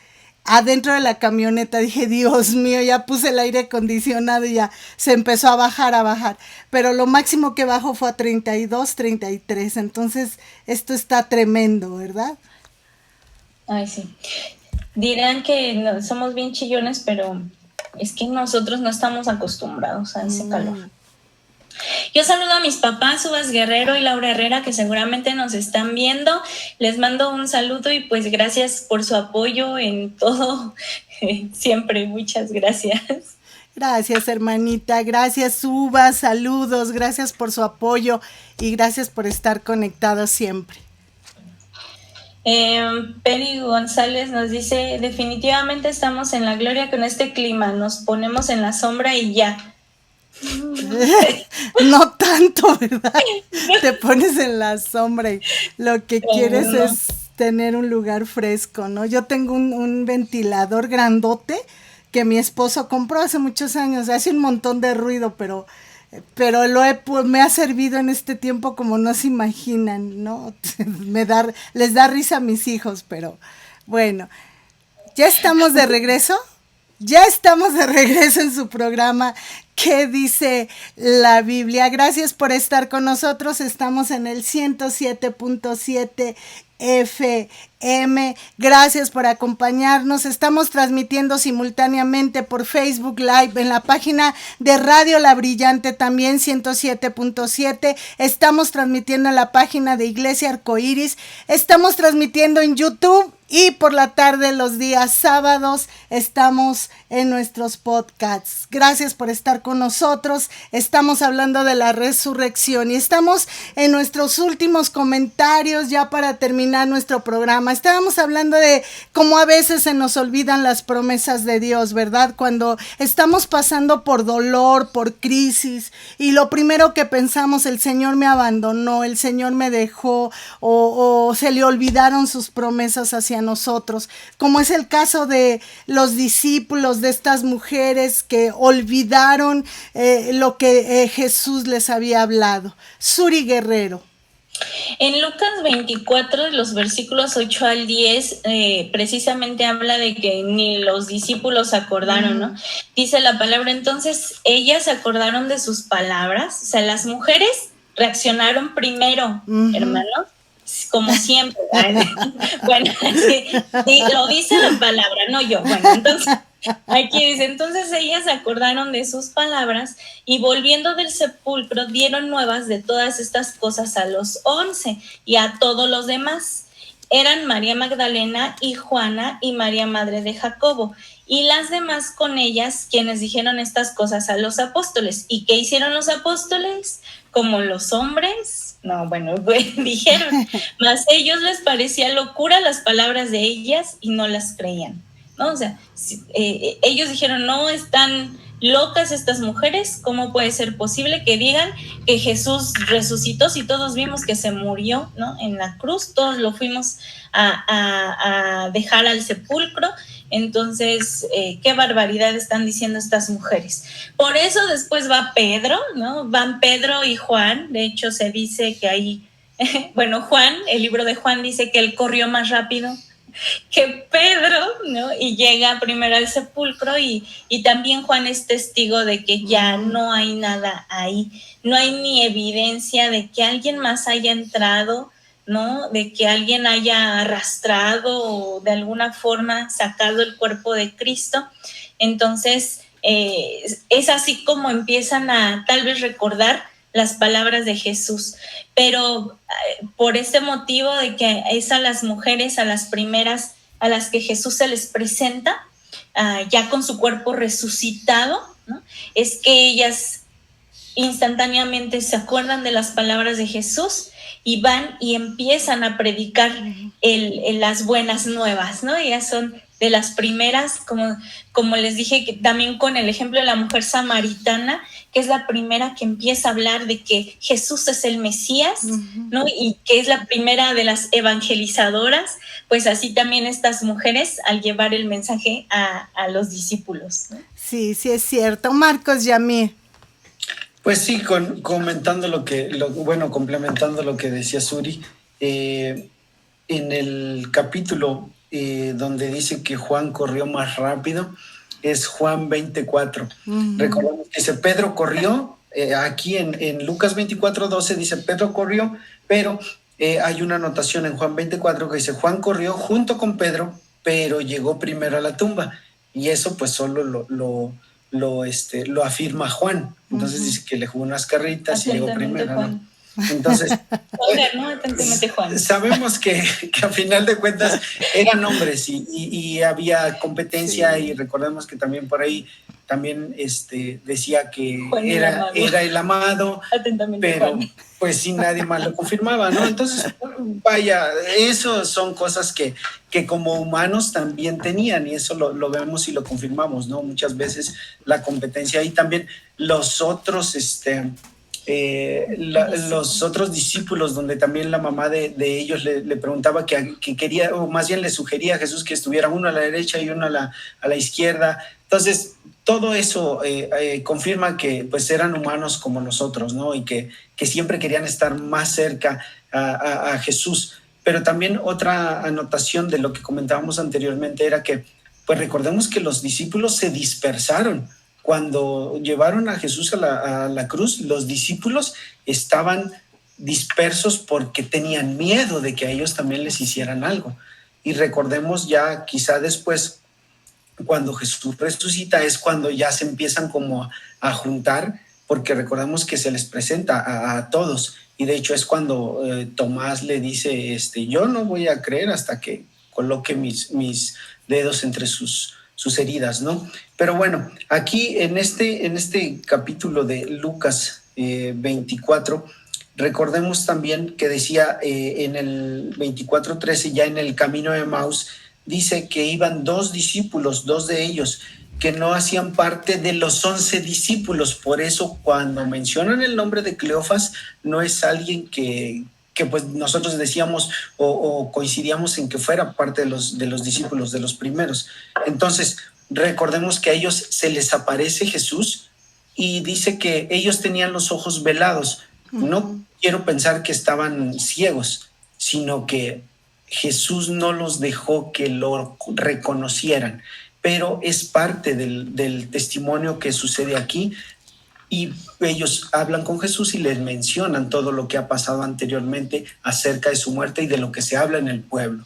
adentro de la camioneta. Dije: Dios mío, ya puse el aire acondicionado y ya se empezó a bajar, pero lo máximo que bajó fue a 32, 33, entonces esto está tremendo, ¿verdad? Ay, sí. Dirán que somos bien chillones, pero es que nosotros no estamos acostumbrados a ese calor. Yo saludo a mis papás, Uvas Guerrero y Laura Herrera, que seguramente nos están viendo. Les mando un saludo y pues gracias por su apoyo en todo, siempre. Muchas gracias. Gracias, hermanita. Gracias, Uvas. Saludos. Gracias por su apoyo y gracias por estar conectados siempre. Peri González nos dice: definitivamente estamos en la gloria con este clima, nos ponemos en la sombra y ya. No tanto, ¿verdad? Te pones en la sombra y lo que quieres es tener un lugar fresco, ¿no? Yo tengo un ventilador grandote que mi esposo compró hace muchos años, hace un montón de ruido, pero me ha servido en este tiempo como no se imaginan, ¿no? Les da risa a mis hijos, pero bueno, ¿ya estamos de regreso? Ya estamos de regreso en su programa ¿Qué dice la Biblia? Gracias por estar con nosotros. Estamos en el 107.7 FM. Gracias por acompañarnos. Estamos transmitiendo simultáneamente por Facebook Live en la página de Radio La Brillante, también 107.7. Estamos transmitiendo en la página de Iglesia Arcoíris. Estamos transmitiendo en YouTube. Y por la tarde, los días sábados, estamos en nuestros podcasts. Gracias por estar con nosotros. Estamos hablando de la resurrección y estamos en nuestros últimos comentarios ya para terminar nuestro programa. Estábamos hablando de cómo a veces se nos olvidan las promesas de Dios, ¿verdad? Cuando estamos pasando por dolor, por crisis, y lo primero que pensamos, el Señor me abandonó, el Señor me dejó, o se le olvidaron sus promesas hacia nosotros, como es el caso de los discípulos, de estas mujeres que olvidaron lo que Jesús les había hablado. Suri Guerrero. En Lucas 24, los versículos 8 al 10, precisamente habla de que ni los discípulos se acordaron, ¿no? Dice la palabra, entonces ellas se acordaron de sus palabras, o sea, las mujeres reaccionaron primero, hermanos, como siempre. Bueno, sí, lo dice la palabra, no yo. Bueno, entonces, aquí dice, entonces ellas se acordaron de sus palabras y volviendo del sepulcro dieron nuevas de todas estas cosas a los 11 y a todos los demás. Eran María Magdalena y Juana y María madre de Jacobo y las demás con ellas quienes dijeron estas cosas a los apóstoles. ¿Y qué hicieron los apóstoles? Como los hombres, dijeron, mas ellos les parecía locura las palabras de ellas y no las creían, ¿no? O sea, ellos dijeron, no, están locas estas mujeres, ¿cómo puede ser posible que digan que Jesús resucitó si todos vimos que se murió, ¿no? En la cruz, todos lo fuimos a dejar al sepulcro. Entonces, qué barbaridad están diciendo estas mujeres. Por eso después va Pedro, ¿no? Van Pedro y Juan. De hecho, se dice que ahí, Juan, el libro de Juan dice que él corrió más rápido que Pedro, ¿no? Y llega primero al sepulcro y también Juan es testigo de que ya no hay nada ahí. No hay ni evidencia de que alguien más haya entrado, ¿no? De que alguien haya arrastrado o de alguna forma sacado el cuerpo de Cristo. Entonces, es así como empiezan a tal vez recordar las palabras de Jesús. Pero por este motivo de que es a las mujeres, a las primeras, a las que Jesús se les presenta, ya con su cuerpo resucitado, ¿no? Es que ellas instantáneamente se acuerdan de las palabras de Jesús y van y empiezan a predicar las buenas nuevas, ¿no? Ellas son de las primeras, como les dije, que también con el ejemplo de la mujer samaritana, que es la primera que empieza a hablar de que Jesús es el Mesías, ¿no? Y que es la primera de las evangelizadoras, pues así también estas mujeres al llevar el mensaje a los discípulos, ¿no? Sí, sí es cierto. Marcos Yamir. Pues sí, complementando lo que decía Suri, en el capítulo donde dice que Juan corrió más rápido, es Juan 24. Recordamos que dice, Pedro corrió, aquí en Lucas 24:12 dice, Pedro corrió, pero hay una anotación en Juan 24 que dice, Juan corrió junto con Pedro, pero llegó primero a la tumba. Y eso pues solo lo afirma Juan. Entonces dice que le jugó unas carritas y llegó primero, ¿no? Entonces, Atentamente, Juan. Sabemos que a final de cuentas eran hombres y había competencia, sí. Y recordemos que también por ahí también decía que era el amado, pero Juan. Pues sí, nadie más lo confirmaba, ¿no? Entonces, vaya, eso son cosas que como humanos también tenían, y eso lo vemos y lo confirmamos, ¿no? Muchas veces la competencia y también los otros los otros discípulos, donde también la mamá de ellos le preguntaba que quería, o más bien le sugería a Jesús que estuviera uno a la derecha y uno a la izquierda. Entonces, todo eso confirma que pues eran humanos como nosotros, ¿no? Y que siempre querían estar más cerca a Jesús. Pero también otra anotación de lo que comentábamos anteriormente era que pues recordemos que los discípulos se dispersaron. Cuando llevaron a Jesús a la cruz, los discípulos estaban dispersos porque tenían miedo de que a ellos también les hicieran algo. Y recordemos ya quizá después, cuando Jesús resucita, es cuando ya se empiezan como a juntar, porque recordamos que se les presenta a todos. Y de hecho es cuando Tomás le dice, yo no voy a creer hasta que coloque mis dedos entre sus heridas, ¿no? Pero bueno, aquí en este capítulo de Lucas 24, recordemos también que decía en el 24:13, ya en el camino de Emaús, dice que iban 2 discípulos, 2 de ellos, que no hacían parte de los 11 discípulos. Por eso cuando mencionan el nombre de Cleofas, no es alguien que pues nosotros decíamos o coincidíamos en que fuera parte de los discípulos, de los primeros. Entonces, recordemos que a ellos se les aparece Jesús y dice que ellos tenían los ojos velados. No quiero pensar que estaban ciegos, sino que Jesús no los dejó que lo reconocieran, pero es parte del testimonio que sucede aquí. Y ellos hablan con Jesús y les mencionan todo lo que ha pasado anteriormente acerca de su muerte y de lo que se habla en el pueblo.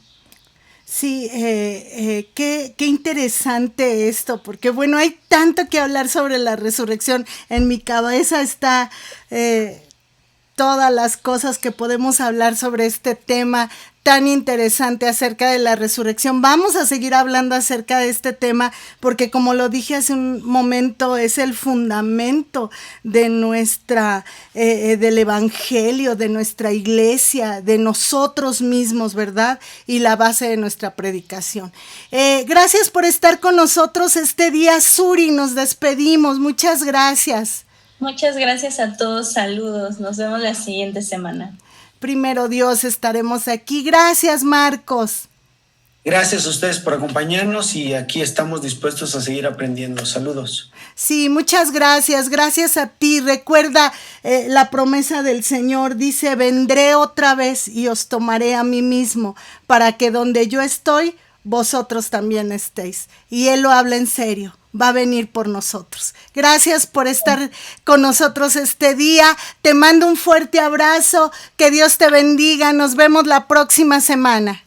Sí, qué interesante esto, porque bueno, hay tanto que hablar sobre la resurrección. En mi cabeza está todas las cosas que podemos hablar sobre este tema tan interesante acerca de la resurrección. Vamos a seguir hablando acerca de este tema porque, como lo dije hace un momento, es el fundamento de del evangelio, de nuestra iglesia, de nosotros mismos, ¿verdad? Y la base de nuestra predicación. Gracias por estar con nosotros este día, Suri. Nos despedimos. Muchas gracias. Muchas gracias a todos. Saludos. Nos vemos la siguiente semana. Primero Dios, estaremos aquí. Gracias, Marcos. Gracias a ustedes por acompañarnos y aquí estamos dispuestos a seguir aprendiendo. Saludos. Sí, muchas gracias. Gracias a ti. Recuerda la promesa del Señor. Dice, vendré otra vez y os tomaré a mí mismo para que donde yo estoy, vosotros también estéis. Y Él lo habla en serio. Va a venir por nosotros. Gracias por estar con nosotros este día. Te mando un fuerte abrazo. Que Dios te bendiga. Nos vemos la próxima semana.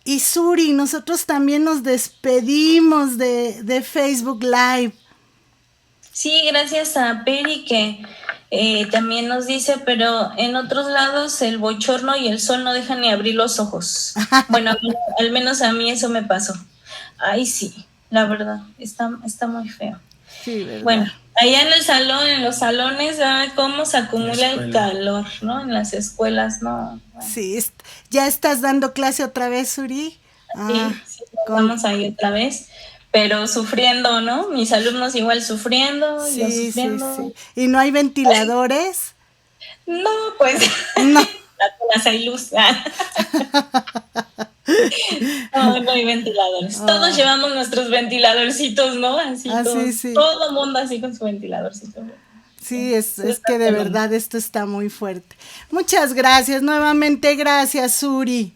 Y Suri, nosotros también nos despedimos de Facebook Live. Sí, gracias a Peri que también nos dice, pero en otros lados el bochorno y el sol no dejan ni abrir los ojos. Bueno, al menos a mí eso me pasó. Ay, sí, la verdad, está muy feo. Sí, ¿verdad? Bueno, allá en el salón, en los salones, ¿sabes cómo se acumula el calor, no? En las escuelas, ¿no? Bueno. Sí, ¿ya estás dando clase otra vez, Suri? Sí, vamos ahí otra vez. Pero sufriendo, ¿no? Mis alumnos igual sufriendo, yo sufriendo. Sí. ¿Y no hay ventiladores? No, pues no. Apenas hay luz. No hay ventiladores. Todos llevamos nuestros ventiladorcitos, ¿no? Así todos, sí. Todo el mundo así con su ventiladorcito. Sí, es que de verdad esto está muy fuerte. Muchas gracias, nuevamente gracias, Suri.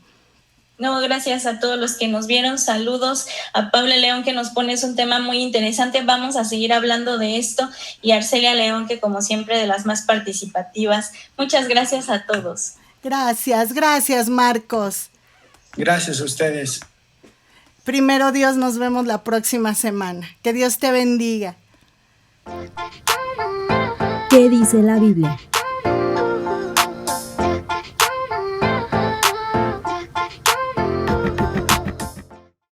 No, gracias a todos los que nos vieron. Saludos a Paula León, que nos pone un tema muy interesante. Vamos a seguir hablando de esto. Y a Arcelia León, que como siempre de las más participativas. Muchas gracias a todos. Gracias, Marcos. Gracias a ustedes. Primero Dios, nos vemos la próxima semana. Que Dios te bendiga. ¿Qué dice la Biblia?